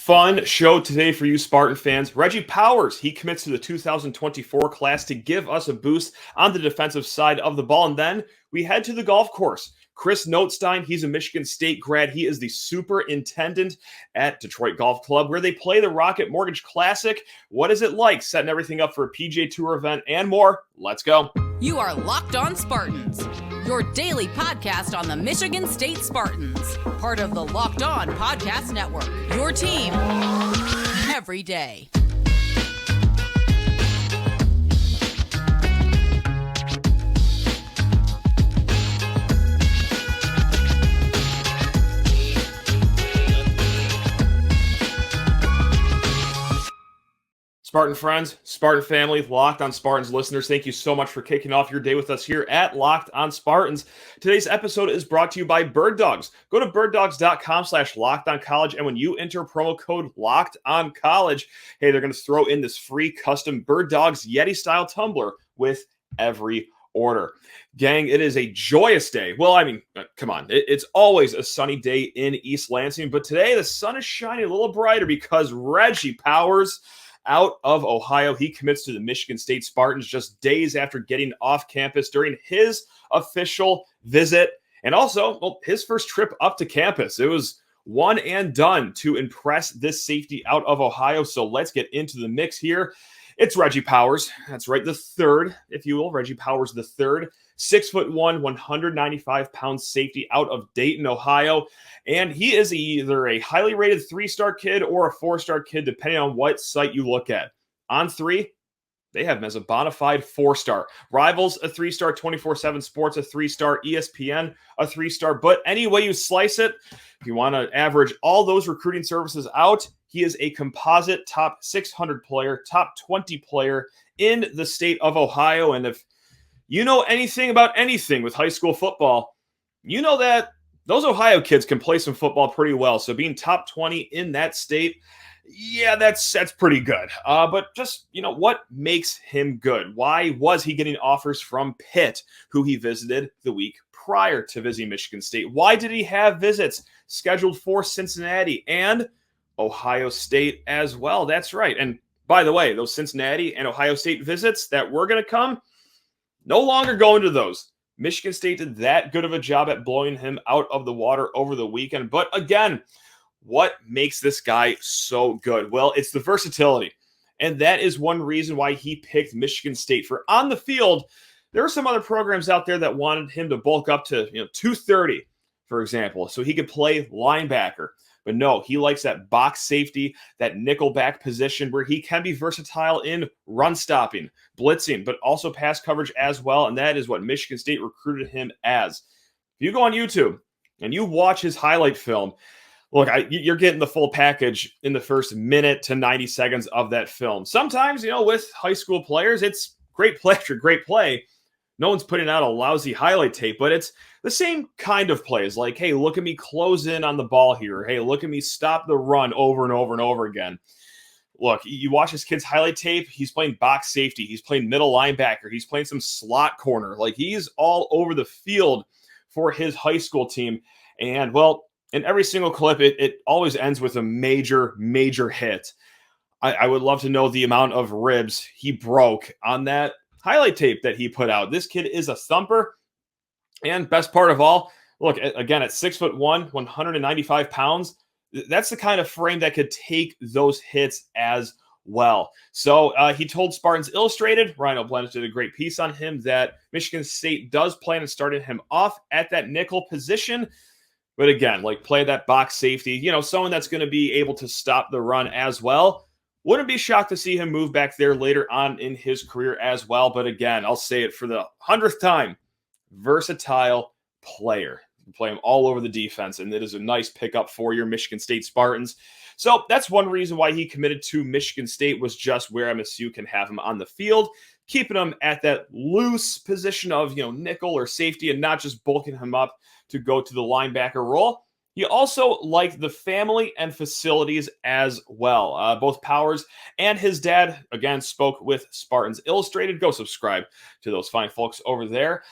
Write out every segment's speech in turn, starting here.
Fun show today for you Spartan fans. Reggie Powers, he commits to the 2024 class to give us a boost on the defensive side of the ball. And then we head to the golf course. Chris Notestine, he's a Michigan State grad. He is the superintendent at Detroit Golf Club, where they play the Rocket Mortgage Classic. What is it like setting everything up for a PGA Tour event and more? Let's go. You are Locked On Spartans, your daily podcast on the Michigan State Spartans, part of the Locked On Podcast Network, your team every day. Spartan friends, Spartan family, Locked On Spartans listeners, thank you so much for kicking off your day with us here at Locked On Spartans. Today's episode is brought to you by Birddogs. Go to birddogs.com/lockedoncollege, and when you enter promo code LOCKEDONCollege, hey, they're going to throw in this free custom Birddogs Yeti-style tumbler with every order. Gang, it is a joyous day. Well, I mean, come on. It's always a sunny day in East Lansing, but today the sun is shining a little brighter because Reggie Powers out of Ohio, he commits to the Michigan State Spartans just days after getting off campus during his official visit. And also, well, his first trip up to campus. It was one and done to impress this safety out of Ohio. So let's get into the mix here. It's Reggie Powers. That's right, the third, if you will. Reggie Powers the third. 6'1", 195-pound safety out of Dayton, Ohio. And he is either a highly rated 3-star kid or a 4-star kid, depending on what site you look at. On 3, they have him as a bona fide 4-star. Rivals, a 3-star. 24/7 Sports, a 3-star. ESPN, a 3-star. But any way you slice it, if you want to average all those recruiting services out, he is a composite top 600 player, top 20 player in the state of Ohio. And if you know anything about anything with high school football, you know that those Ohio kids can play some football pretty well. So being top 20 in that state, yeah, that's pretty good. But just, what makes him good? Why was he getting offers from Pitt, who he visited the week prior to visiting Michigan State? Why did he have visits scheduled for Cincinnati and Ohio State as well? That's right. And by the way, those Cincinnati and Ohio State visits that were going to come, no longer going to those. Michigan State did that good of a job at blowing him out of the water over the weekend. But again, what makes this guy so good? Well, it's the versatility. And that is one reason why he picked Michigan State. For on the field, there were some other programs out there that wanted him to bulk up to 230, for example, so he could play linebacker. But no, he likes that box safety, that nickel back position where he can be versatile in run stopping, blitzing, but also pass coverage as well. And that is what Michigan State recruited him as. If you go on YouTube and you watch his highlight film, look, you're getting the full package in the first minute to 90 seconds of that film. Sometimes, with high school players, it's great play after great play. No one's putting out a lousy highlight tape, but it's the same kind of plays. Like, hey, look at me close in on the ball here. Hey, look at me stop the run over and over and over again. Look, you watch this kid's highlight tape. He's playing box safety. He's playing middle linebacker. He's playing some slot corner. Like, he's all over the field for his high school team. And, well, in every single clip, it always ends with a major, major hit. I would love to know the amount of ribs he broke on that highlight tape that he put out. This kid is a thumper. And best part of all, look, again, at 6'1", 195 pounds, that's the kind of frame that could take those hits as well. So he told Spartans Illustrated, Ryan O'Blench did a great piece on him, that Michigan State does plan on starting him off at that nickel position. But again, like, play that box safety, someone that's going to be able to stop the run as well. Wouldn't be shocked to see him move back there later on in his career as well. But again, I'll say it for the 100th time, versatile player. You can play him all over the defense, and it is a nice pickup for your Michigan State Spartans. So that's one reason why he committed to Michigan State, was just where MSU can have him on the field, keeping him at that loose position of, nickel or safety, and not just bulking him up to go to the linebacker role. He also liked the family and facilities as well. Both Powers and his dad, again, spoke with Spartans Illustrated. Go subscribe to those fine folks over there.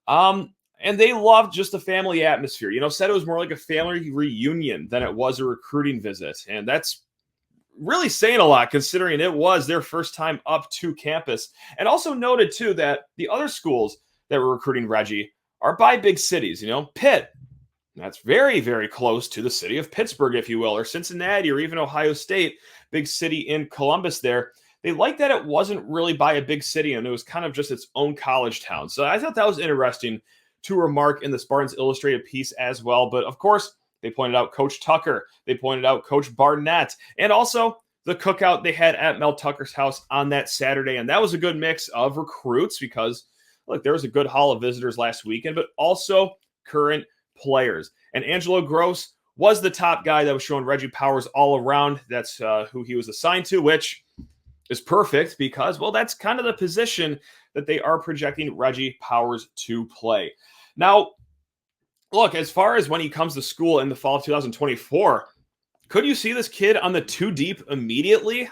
And they loved just the family atmosphere. Said it was more like a family reunion than it was a recruiting visit. And that's really saying a lot considering it was their first time up to campus. And also noted, too, that the other schools that were recruiting Reggie are by big cities. Pitt, that's very, very close to the city of Pittsburgh, if you will, or Cincinnati, or even Ohio State, big city in Columbus there. They liked that it wasn't really by a big city and it was kind of just its own college town. So I thought that was interesting to remark in the Spartans Illustrated piece as well. But of course, they pointed out Coach Tucker. They pointed out Coach Barnett. And also the cookout they had at Mel Tucker's house on that Saturday. And that was a good mix of recruits because, look, there was a good haul of visitors last weekend, but also current players. And Angelo Gross was the top guy that was showing Reggie Powers all around. That's who he was assigned to, which is perfect because, well, that's kind of the position that they are projecting Reggie Powers to play. Now, look, as far as when he comes to school in the fall of 2024, could you see this kid on the 2 deep immediately?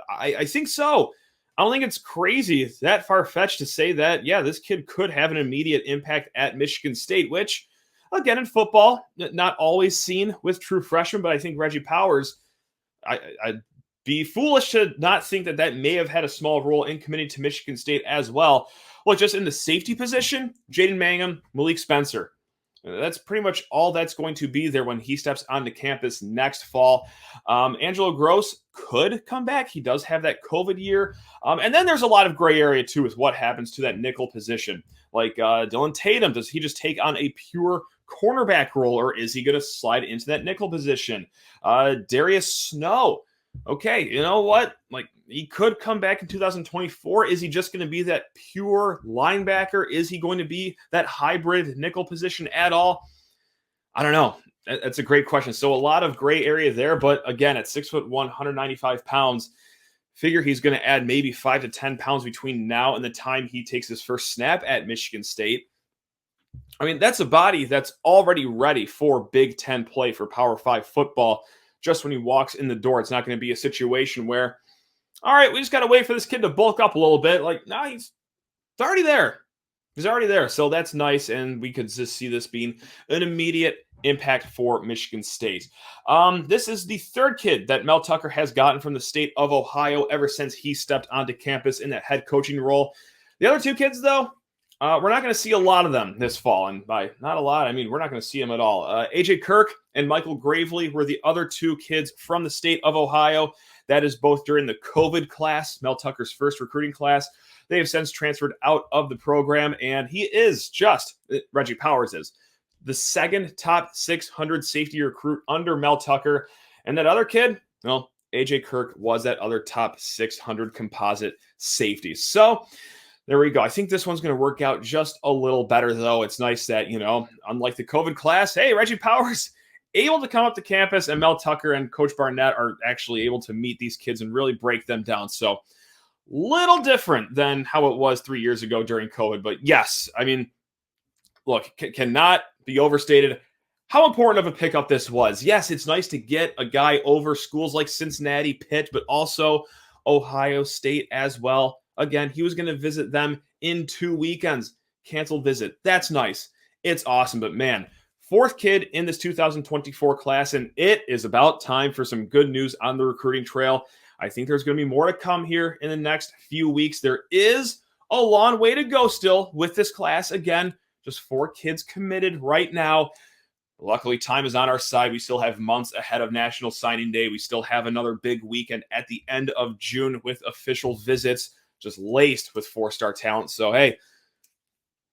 I think so. I don't think it's crazy, that far-fetched to say that, yeah, this kid could have an immediate impact at Michigan State, which, again, in football, not always seen with true freshmen, but I think Reggie Powers, I'd be foolish to not think that may have had a small role in committing to Michigan State as well. Well, just in the safety position, Jaden Mangum, Malik Spencer. That's pretty much all that's going to be there when he steps onto campus next fall. Angelo Gross could come back. He does have that COVID year. And then there's a lot of gray area, too, with what happens to that nickel position. Like Dylan Tatum, does he just take on a pure cornerback role, or is he going to slide into that nickel position? Darius Snow. Okay, you know what? Like, he could come back in 2024. Is he just going to be that pure linebacker? Is he going to be that hybrid nickel position at all? I don't know. That's a great question. So a lot of gray area there, but again, at 6'1", 195 pounds, figure he's going to add maybe 5 to 10 pounds between now and the time he takes his first snap at Michigan State. I mean, that's a body that's already ready for Big Ten play for Power 5 football. Just when he walks in the door, it's not going to be a situation where, all right, we just got to wait for this kid to bulk up a little bit. Like, no, he's already there. He's already there. So that's nice. And we could just see this being an immediate impact for Michigan State. This is the third kid that Mel Tucker has gotten from the state of Ohio ever since he stepped onto campus in that head coaching role. The other 2 kids, though, we're not going to see a lot of them this fall. And by not a lot, I mean we're not going to see them at all. AJ Kirk and Michael Gravely were the other 2 kids from the state of Ohio. That is both during the COVID class, Mel Tucker's first recruiting class. They have since transferred out of the program, and he is Reggie Powers is, the second top 600 safety recruit under Mel Tucker. And that other kid, well, AJ Kirk was that other top 600 composite safety. So there we go. I think this one's going to work out just a little better, though. It's nice that, unlike the COVID class, hey, Reggie Powers able to come up to campus, and Mel Tucker and Coach Barnett are actually able to meet these kids and really break them down. So little different than how it was 3 years ago during COVID. But yes, I mean, look, cannot be overstated how important of a pickup this was. Yes, it's nice to get a guy over schools like Cincinnati, Pitt, but also Ohio State as well. Again, he was going to visit them in 2 weekends. Canceled visit. That's nice. It's awesome. But man, 4th kid in this 2024 class, and it is about time for some good news on the recruiting trail. I think there's going to be more to come here in the next few weeks. There is a long way to go still with this class. Again, just 4 kids committed right now. Luckily, time is on our side. We still have months ahead of National Signing Day. We still have another big weekend at the end of June with official visits, just laced with 4-star talent. So, hey,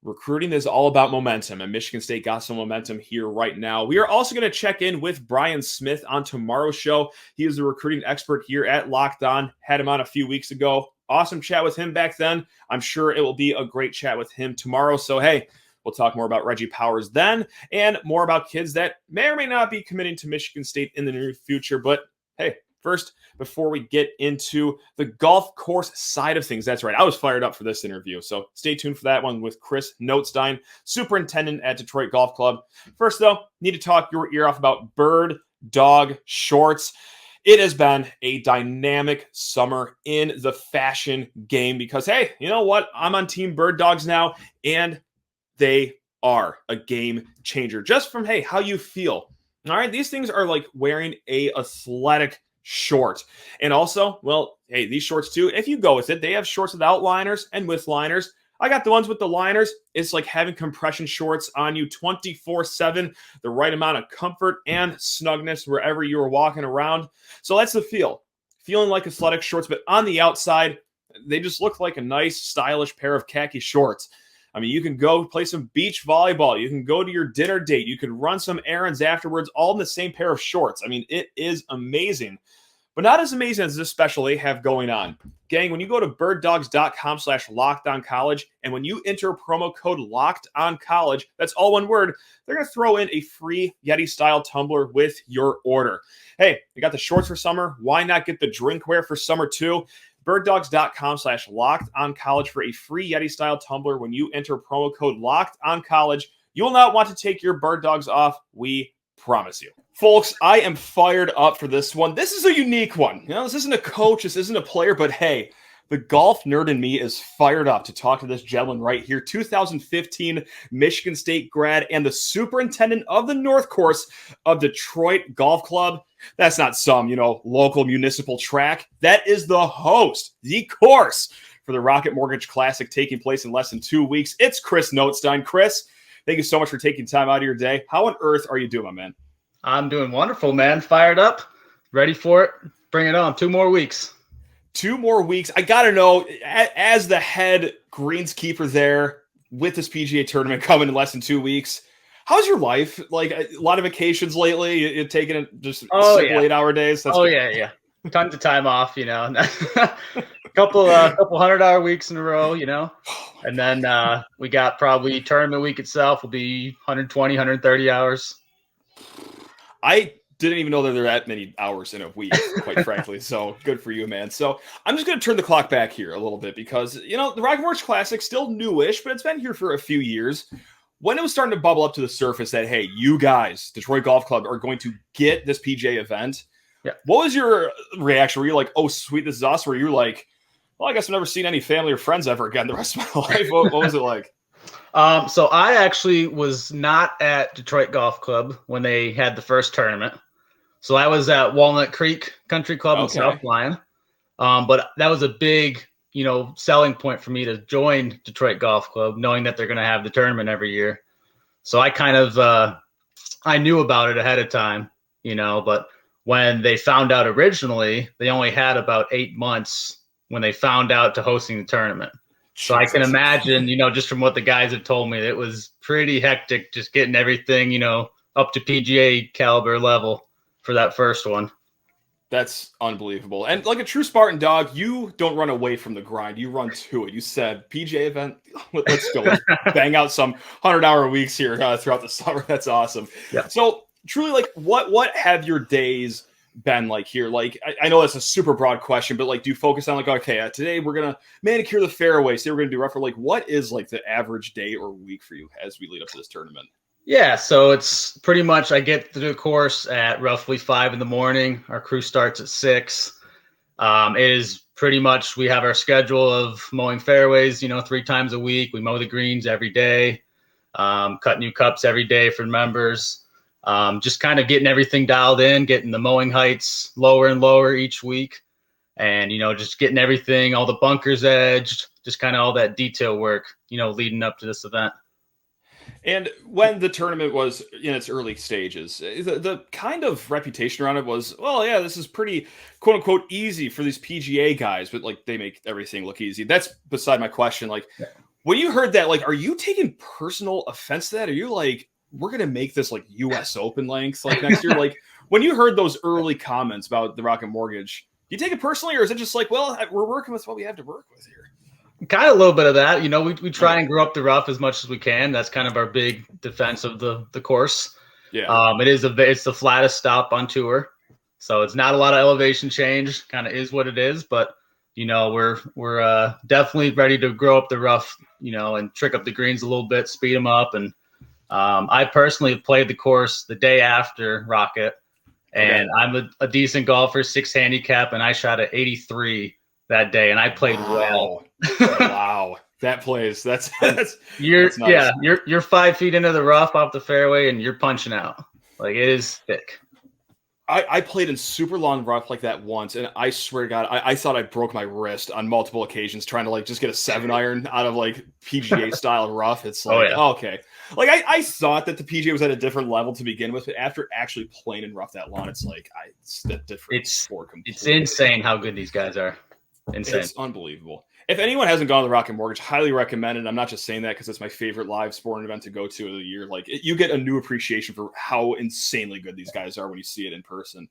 recruiting is all about momentum, and Michigan State got some momentum here right now. We are also going to check in with Brian Smith on tomorrow's show. He is the recruiting expert here at Locked On. Had him on a few weeks ago. Awesome chat with him back then. I'm sure it will be a great chat with him tomorrow. So, hey, we'll talk more about Reggie Powers then, and more about kids that may or may not be committing to Michigan State in the near future. But, hey, first, before we get into the golf course side of things, that's right, I was fired up for this interview, so stay tuned for that one with Chris Notestine, superintendent at Detroit Golf Club. First, though, need to talk your ear off about Bird Dog shorts. It has been a dynamic summer in the fashion game because, hey, you know what? I'm on Team Birddogs now, and they are a game changer. Just from, hey, how you feel. All right, these things are like wearing a athletic short. And also, well, hey, these shorts too, if you go with it, they have shorts without liners and with liners. I got the ones with the liners. It's like having compression shorts on you 24/7, the right amount of comfort and snugness wherever you are walking around. So that's the feel. Feeling like athletic shorts, but on the outside, they just look like a nice, stylish pair of khaki shorts. I mean, you can go play some beach volleyball. You can go to your dinner date. You can run some errands afterwards, all in the same pair of shorts. I mean, it is amazing. But not as amazing as this special they have going on. Gang, when you go to birddogs.com/lockedoncollege, and when you enter promo code LOCKEDONCollege, that's all one word, they're going to throw in a free Yeti-style tumbler with your order. Hey, you got the shorts for summer. Why not get the drinkware for summer too? birddogs.com/lockedoncollege for a free Yeti-style tumbler when you enter promo code LOCKEDONCollege. You will not want to take your Bird Dogs off. We promise you. Folks, I am fired up for this one. This is a unique one. You know, this isn't a coach, this isn't a player, but hey, the golf nerd in me is fired up to talk to this gentleman right here, 2015 Michigan State grad and the superintendent of the North Course of Detroit Golf Club. That's not some, local municipal track. That is the host, the course for the Rocket Mortgage Classic taking place in less than 2 weeks. It's Chris Notestine. Chris, thank you so much for taking time out of your day. How on earth are you doing, my man? I'm doing wonderful, man. Fired up, ready for it. Bring it on. 2 more weeks. 2 more weeks. I got to know, as the head greenskeeper there with this PGA tournament coming in less than 2 weeks, how's your life? Like a lot of vacations lately? You're taking it just simple 8-hour days? That's good. Yeah. Tons of time off, couple 100-hour weeks in a row, and then we got probably tournament week itself will be 120, 130 hours. I didn't even know that there are that many hours in a week, quite frankly. So good for you, man. So I'm just going to turn the clock back here a little bit because, the Rocket Mortgage Classic still newish, but it's been here for a few years. When it was starting to bubble up to the surface that, hey, you guys, Detroit Golf Club, are going to get this PGA event, what was your reaction? Were you like, oh, sweet, this is us? Or were you like, well, I guess I've never seen any family or friends ever again the rest of my life? What was it like? So I actually was not at Detroit Golf Club when they had the first tournament. So I was at Walnut Creek Country Club in South Lyon. But that was a big, selling point for me to join Detroit Golf Club, knowing that they're going to have the tournament every year. So I kind of, I knew about it ahead of time, but when they found out originally, they only had about 8 months when they found out to hosting the tournament. So I can imagine, just from what the guys have told me, it was pretty hectic just getting everything, up to PGA caliber level for that first one. That's unbelievable. And like a true Spartan dog, you don't run away from the grind. You run to it. You said PGA event, let's go. Let's bang out some 100-hour weeks here throughout the summer. That's awesome. Yeah. So truly, like, what have your days been like here? Like, I know that's a super broad question, but like, do you focus on like, okay, today we're going to manicure the fairway. Today we're going to do rougher. Like, what is like the average day or week for you as we lead up to this tournament? Yeah, so it's pretty much I get to the course at roughly 5 a.m. Our crew starts at 6. It is pretty much we have our schedule of mowing fairways, 3 times a week. We mow the greens every day, cut new cups every day for members. Just kind of getting everything dialed in, getting the mowing heights lower and lower each week, and just getting everything, all the bunkers edged, just kind of all that detail work, leading up to this event. And when the tournament was in its early stages, the kind of reputation around it was, well, yeah, this is pretty quote unquote easy for these PGA guys, but like they make everything look easy. That's beside my question. Like, when you heard that, like, are you taking personal offense to that? Are you like, we're going to make this like US Open length like next year? Like, when you heard those early comments about the Rocket Mortgage, do you take it personally, or is it just like, well, we're working with what we have to work with here? Kind of a little bit of that. We try and grow up the rough as much as we can. That's kind of our big defense of the course. Yeah. It's the flattest stop on tour. So it's not a lot of elevation change, kind of is what it is, but we're definitely ready to grow up the rough, and trick up the greens a little bit, speed them up. And I personally played the course the day after Rocket, and I'm a decent golfer, 6 handicap, and I shot at 83 that day, and I played well. Wow. That plays. That's nice. You're 5 feet into the rough off the fairway and you're punching out. Like, it is thick. I played in super long rough like that once, and I swear to God, I thought I broke my wrist on multiple occasions trying to like just get a 7-iron out of like PGA style rough. It's like, okay. Like I thought that the PGA was at a different level to begin with, but after actually playing in rough that long, it's like it's a different sport completely. It's insane how good these guys are. Insane. It's unbelievable. If anyone hasn't gone to the Rocket Mortgage, highly recommend it. I'm not just saying that because it's my favorite live sporting event to go to of the year. Like you get a new appreciation for how insanely good these guys are when you see it in person.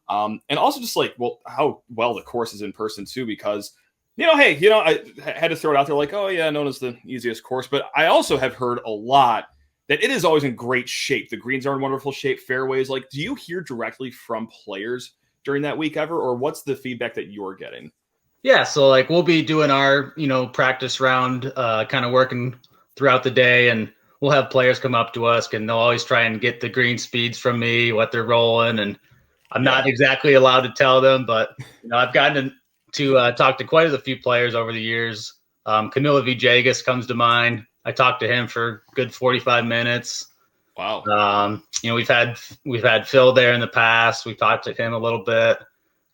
And also just like, how well the course is in person too, because, I had to throw it out there like, oh yeah, known as the easiest course. But I also have heard a lot that it is always in great shape. The greens are in wonderful shape, fairways. Like, do you hear directly from players during that week ever, or what's the feedback that you're getting? Yeah, so like we'll be doing our, practice round, kind of working throughout the day, and we'll have players come up to us and they'll always try and get the green speeds from me, what they're rolling. And I'm not exactly allowed to tell them, but I've gotten to talk to quite a few players over the years. Camilo Villegas comes to mind. I talked to him for a good 45 minutes. Wow. We've had Phil there in the past. We talked to him a little bit.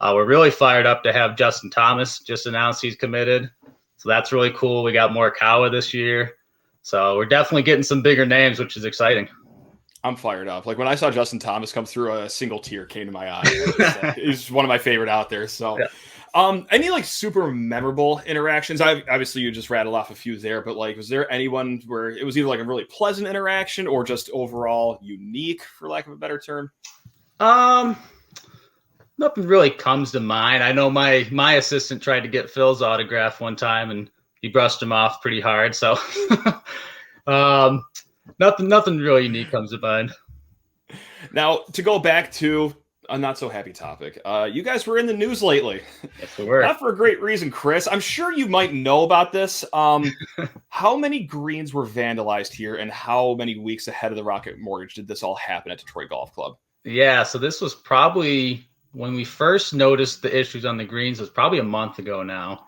We're really fired up to have Justin Thomas just announced he's committed. So that's really cool. We got Morikawa this year. So we're definitely getting some bigger names, which is exciting. I'm fired up. Like when I saw Justin Thomas come through, a single tear came to my eye. He's one of my favorite out there. So any like super memorable interactions? Obviously you just rattled off a few there, but like, was there anyone where it was either like a really pleasant interaction or just overall unique, for lack of a better term? Nothing really comes to mind. I know my assistant tried to get Phil's autograph one time and he brushed him off pretty hard. So nothing really unique comes to mind. Now, to go back to a not so happy topic, you guys were in the news lately. Yes, we were. Not for a great reason, Chris. I'm sure you might know about this. How many greens were vandalized here, and how many weeks ahead of the Rocket Mortgage did this all happen at Detroit Golf Club? Yeah, so this was probably when we first noticed the issues on the greens. It was probably a month ago now.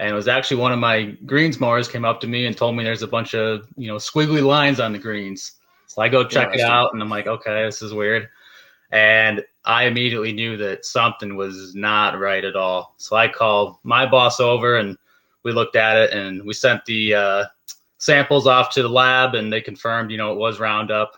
And it was actually one of my greens mowers came up to me and told me there's a bunch of, squiggly lines on the greens. So I go check it out and I'm like, okay, this is weird. And I immediately knew that something was not right at all. So I called my boss over and we looked at it and we sent the samples off to the lab and they confirmed, it was Roundup.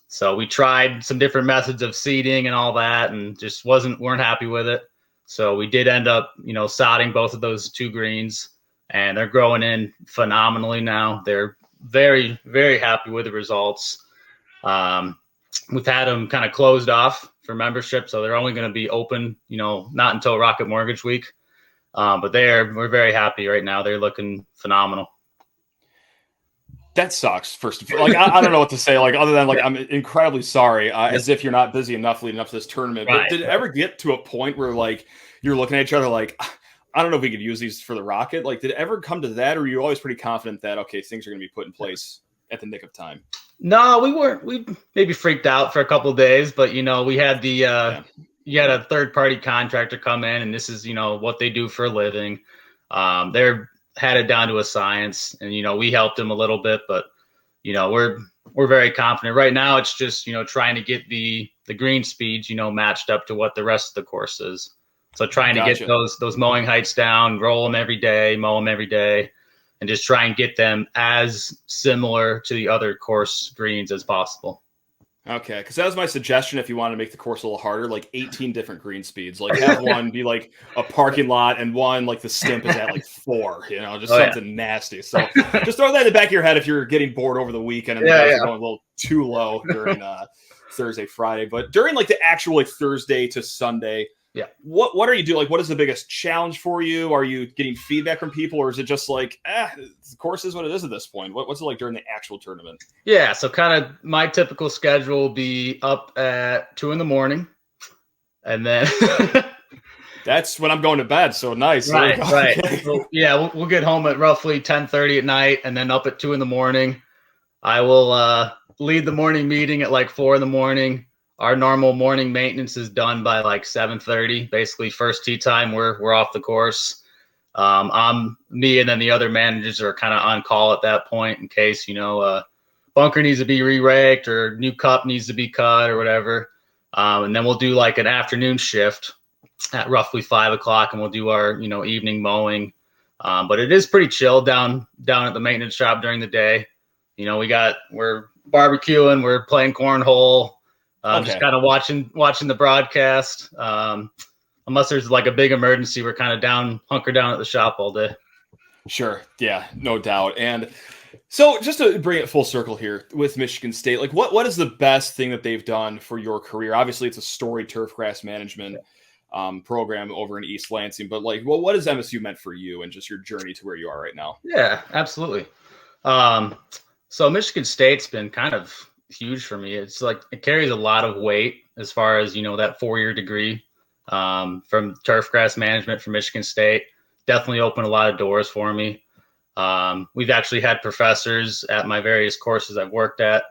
So we tried some different methods of seeding and all that and just weren't happy with it. So we did end up, sodding both of those two greens and they're growing in phenomenally now. They're very, very happy with the results. We've had them kind of closed off for membership. So they're only going to be open, not until Rocket Mortgage Week. But we're very happy right now. They're looking phenomenal. That sucks. First of all, like I don't know what to say. Like other than like I'm incredibly sorry. As if you're not busy enough leading up to this tournament. But did it ever get to a point where like you're looking at each other like, I don't know if we could use these for the Rocket? Like, did it ever come to that, or were you always pretty confident that okay, things are going to be put in place at the nick of time? No, we weren't. We maybe freaked out for a couple of days, but we had you had a third party contractor come in, and this is what they do for a living. They're had it down to a science, and we helped them a little bit, but we're very confident right now. It's just trying to get the green speeds matched up to what the rest of the course is. So trying to get those mowing heights down, roll them every day, mow them every day, and just try and get them as similar to the other course greens as possible. Okay, because that was my suggestion if you want to make the course a little harder, like 18 different green speeds. Like have one be like a parking lot and one like the stimp is at like 4, just something nasty. So just throw that in the back of your head if you're getting bored over the weekend and the guys are going a little too low during Thursday, Friday. But during like the actual like Thursday to Sunday, what are you doing? Like what is the biggest challenge for you? Are you getting feedback from people, or is it just like the course is what it is at this point? What's it like during the actual tournament? Yeah, so kind of my typical schedule will be up at 2 a.m. and then that's when I'm going to bed. So nice. Right. So, we'll get home at roughly 10:30 at night, and then up at 2 a.m. I will lead the morning meeting at like 4 a.m. Our normal morning maintenance is done by like 7:30. Basically, first tee time, we're off the course. Me and then the other managers are kind of on call at that point in case bunker needs to be re-raked or new cup needs to be cut or whatever. And then we'll do like an afternoon shift at roughly 5 o'clock, and we'll do our, evening mowing. But it is pretty chill down at the maintenance shop during the day. We're barbecuing, we're playing cornhole, just kind of watching the broadcast. Unless there's like a big emergency, we're kind of hunker down at the shop all day. Sure. Yeah, no doubt. And so just to bring it full circle here with Michigan State, like what is the best thing that they've done for your career? Obviously, it's a storied turf grass management program over in East Lansing, but like, what has MSU meant for you and just your journey to where you are right now? Yeah, absolutely. So Michigan State's been kind of huge for me. It's like it carries a lot of weight as far as, that 4-year degree from turf grass management from Michigan State. Definitely opened a lot of doors for me. We've actually had professors at my various courses I've worked at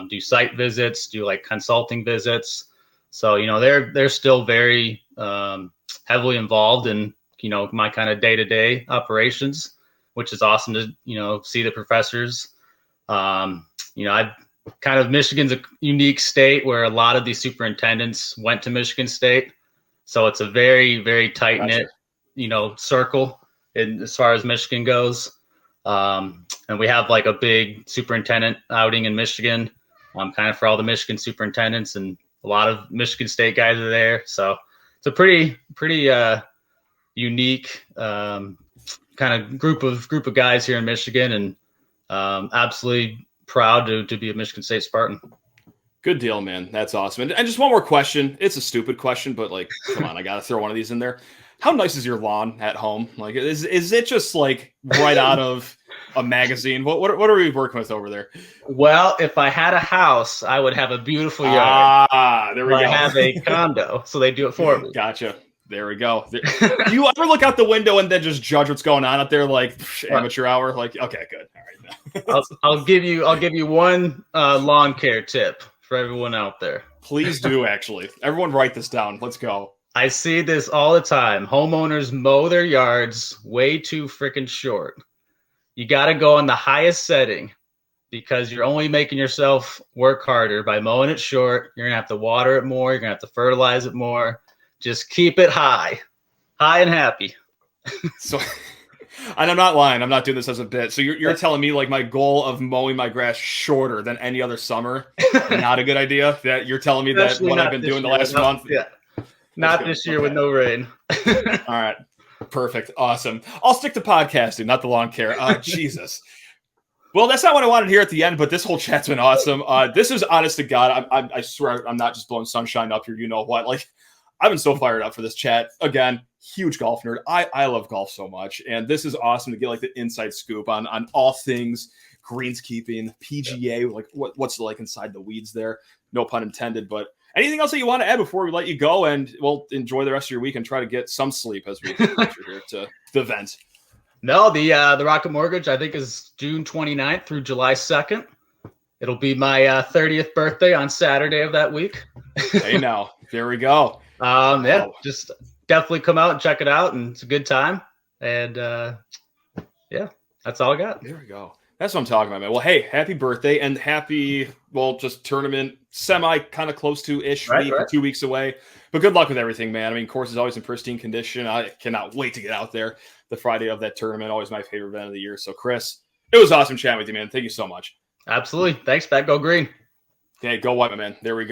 do site visits, do like consulting visits. So, they're still very heavily involved in, my kind of day-to-day operations, which is awesome to, see the professors. Michigan's a unique state where a lot of these superintendents went to Michigan State. So it's a very, very tight-knit, circle as far as Michigan goes. And we have like a big superintendent outing in Michigan, kind of for all the Michigan superintendents, and a lot of Michigan State guys are there. So it's a pretty unique kind of group of guys here in Michigan, and absolutely proud to be a Michigan State Spartan. Good deal, man. That's awesome. And just one more question. It's a stupid question, but like, come on, I got to throw one of these in there. How nice is your lawn at home? Like, is it just like right out of a magazine? What are we working with over there? Well, if I had a house, I would have a beautiful yard. There we go. I have a condo, so they do it for me. Gotcha. There we go. Do you ever look out the window and then just judge what's going on out there, like amateur hour? Like, okay, good. All right. I'll give you one lawn care tip for everyone out there. Please do. Actually, everyone write this down. Let's go. I see this all the time. Homeowners mow their yards way too freaking short. You got to go on the highest setting, because you're only making yourself work harder by mowing it short. You're going to have to water it more. You're going to have to fertilize it more. Just keep it high and happy. So, and I'm not lying. I'm not doing this as a bit. So you're telling me like my goal of mowing my grass shorter than any other summer, not a good idea? That you're telling me that what I've been doing the last month? Yeah. Not this year with no rain. All right. Perfect. Awesome. I'll stick to podcasting, not the lawn care. Jesus. Well, that's not what I wanted to hear at the end, but this whole chat's been awesome. This is honest to God. I swear I'm not just blowing sunshine up here. You know what? Like, I've been so fired up for this chat. Again, huge golf nerd. I love golf so much. And this is awesome to get like the inside scoop on all things greenskeeping, PGA, like what's like inside the weeds there. No pun intended, but anything else that you want to add before we let you go, and we'll enjoy the rest of your week and try to get some sleep as we get closer here to the event? No, the Rocket Mortgage, I think, is June 29th through July 2nd. It'll be my 30th birthday on Saturday of that week. Hey, now, there we go. Yeah, just definitely come out and check it out, and it's a good time. And yeah, that's all I got. There we go. That's what I'm talking about, man. Well, hey, happy birthday and happy, just tournament semi kind of close to ish week, 2 weeks away. But good luck with everything, man. I mean, course is always in pristine condition. I cannot wait to get out there the Friday of that tournament. Always my favorite event of the year. So, Chris, it was awesome chatting with you, man. Thank you so much. Absolutely. Thanks, Pat. Go green. Okay, go white, my man. There we go.